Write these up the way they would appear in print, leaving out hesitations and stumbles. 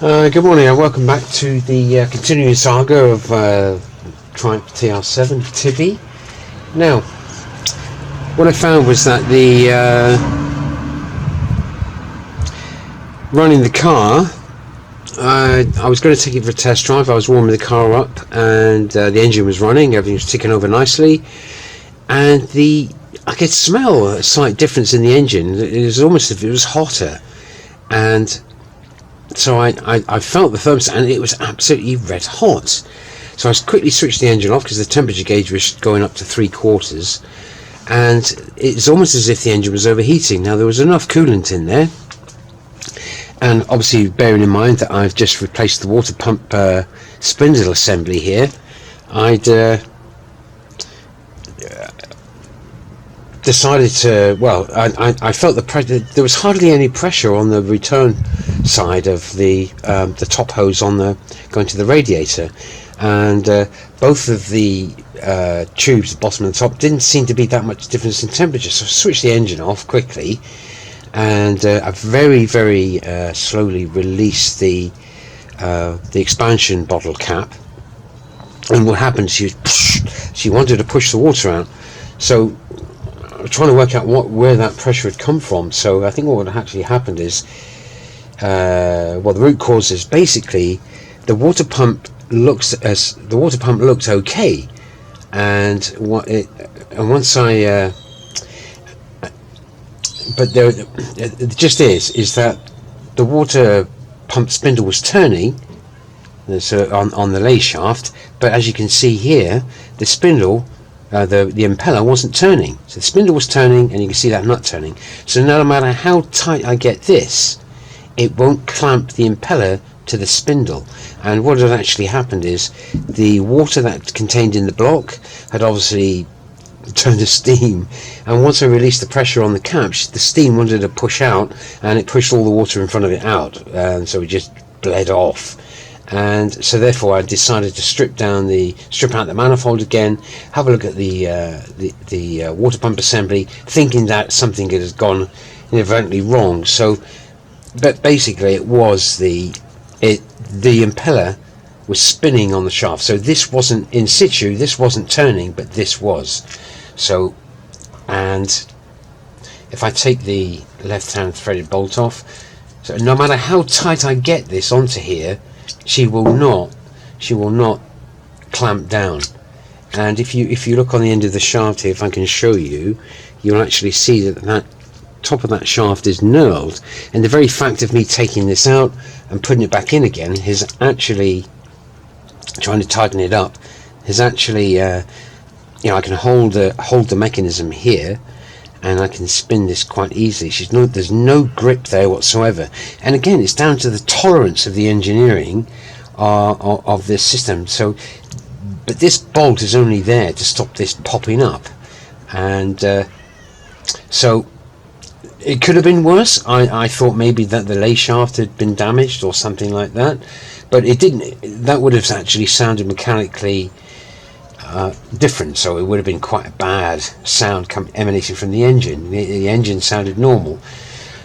Good morning and welcome back to the continuing saga of Triumph TR7 Tibi. Now, what I found was that the running the car, I was going to take it for a test drive. I was warming the car up and the engine was running, everything was ticking over nicely, and I could smell a slight difference in the engine. It was almost as if it was hotter, and so I felt the thermostat and it was absolutely red hot. So I quickly switched the engine off because the temperature gauge was going up to 3/4, and it's almost as if the engine was overheating. Now there was enough coolant in there, and obviously bearing in mind that I've just replaced the water pump spindle assembly here, I'd decided to, I felt the pressure. There was hardly any pressure on the return side of the top hose going to the radiator, and both of the tubes, the bottom and the top, didn't seem to be that much difference in temperature. So I switched the engine off quickly, and I very slowly released the expansion bottle cap. And what happened? She wanted to push the water out, so I was trying to work out where that pressure had come from. So I think what actually happened is, the root cause is basically the water pump looked okay, and once I but it just is that the water pump spindle was turning, so on the lay shaft, but as you can see here, the spindle, the impeller wasn't turning. So the spindle was turning, and you can see that nut turning. So no matter how tight I get this, it won't clamp the impeller to the spindle. And what had actually happened is the water that contained in the block had obviously turned to steam, and once I released the pressure on the cap, the steam wanted to push out, and it pushed all the water in front of it out, and so it just bled off. And so therefore I decided to strip out the manifold again, have a look at the water pump assembly, thinking that something had gone inadvertently wrong. So, but basically it was the impeller was spinning on the shaft. So this wasn't in situ, this wasn't turning, but this was. So, and if I take the left hand threaded bolt off, so no matter how tight I get this onto here, she will not clamp down. And if you look on the end of the shaft here, if I can show you, you'll actually see that top of that shaft is knurled, and the very fact of me taking this out and putting it back in again is actually trying to tighten it up, is actually I can hold the mechanism here, and I can spin this quite easily. There's no grip there whatsoever. And again, it's down to the tolerance of the engineering of this system. So, but this bolt is only there to stop this popping up, and so it could have been worse. I thought maybe that the lay shaft had been damaged or something like that, but it didn't. That would have actually sounded mechanically different, so it would have been quite a bad sound emanating from the engine. The engine sounded normal.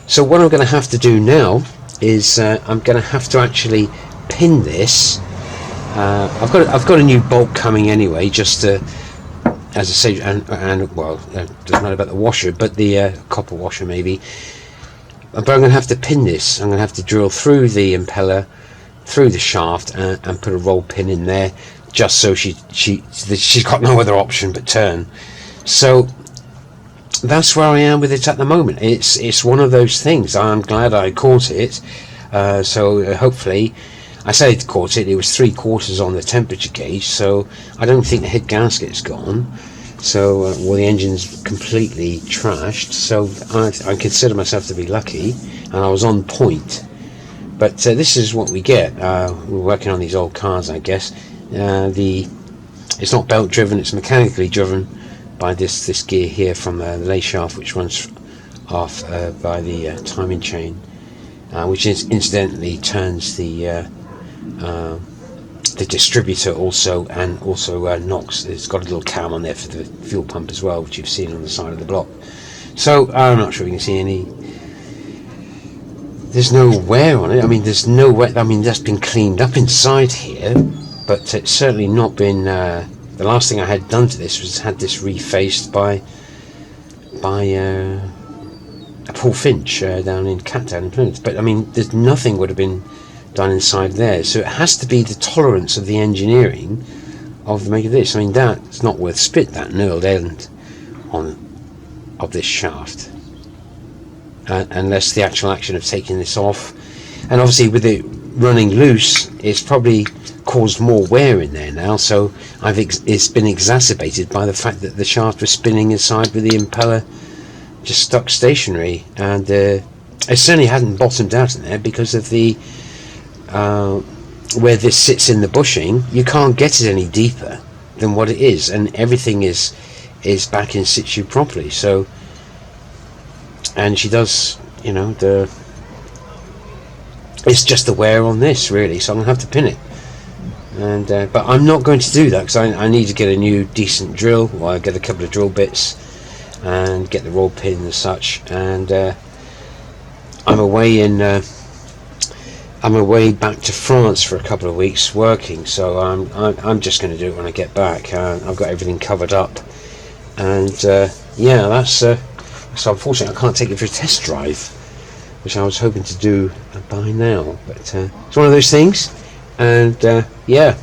So what I'm going to have to do now is I'm going to have to actually pin this. I've got a new bolt coming anyway, just to, as I say, and doesn't matter about the washer, but the copper washer maybe. But I'm going to have to pin this. I'm going to have to drill through the impeller, through the shaft, and put a roll pin in there, just so she's got no other option but turn. So that's where I am with it at the moment. It's one of those things. I'm glad I caught it. So hopefully, I say it caught it. It was 3/4 on the temperature gauge, so I don't think the head gasket's gone. So the engine's completely trashed. So I consider myself to be lucky, and I was on point. But this is what we get. We're working on these old cars, I guess. It's not belt driven, it's mechanically driven by this gear here from the lay shaft, which runs off by the timing chain, which incidentally turns the distributor also, and also knocks. It's got a little cam on there for the fuel pump as well, which you've seen on the side of the block. So I'm not sure you can see any there's no wear on it. I mean, there's no wear. I mean, that's been cleaned up inside here, but it's certainly not been. The last thing I had done to this was had this refaced by Paul Finch down in Plymouth. But I mean, there's nothing would have been done inside there, so it has to be the tolerance of the engineering of the make of this. I mean, that's not worth spit, that knurled end of this shaft, unless the actual action of taking this off, and obviously with it running loose, it's probably caused more wear in there now. So it's been exacerbated by the fact that the shaft was spinning inside with the impeller just stuck stationary, and it certainly hadn't bottomed out in there because of the where this sits in the bushing. You can't get it any deeper than what it is, and everything is back in situ properly. So, and she does, you know, it's just the wear on this really, so I'm gonna have to pin it. And but I'm not going to do that because I need to get a new decent drill. Well, I get a couple of drill bits and get the rod pin and such, and I'm away back to France for a couple of weeks working, so I'm just going to do it when I get back. I've got everything covered up, and yeah, that's so unfortunately I can't take it for a test drive, which I was hoping to do by now, but it's one of those things. And yeah,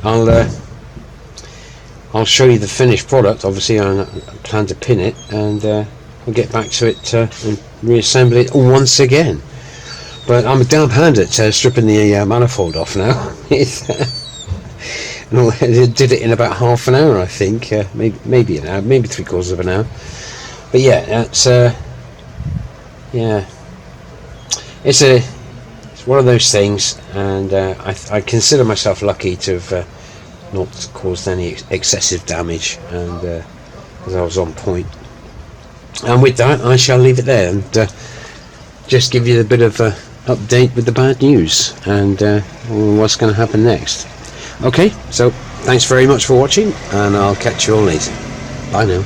I'll show you the finished product. Obviously I plan to pin it, and I'll get back to it and reassemble it once again. But I'm a damn hand at stripping the manifold off now. And I did it in about half an hour, I think. Maybe an hour, maybe 3/4 of an hour. But yeah, it's yeah, it's one of those things, and I consider myself lucky to have not caused any excessive damage, and because I was on point. And with that, I shall leave it there, and just give you a bit of update with the bad news and what's going to happen next. Okay, so thanks very much for watching, and I'll catch you all later. Bye now.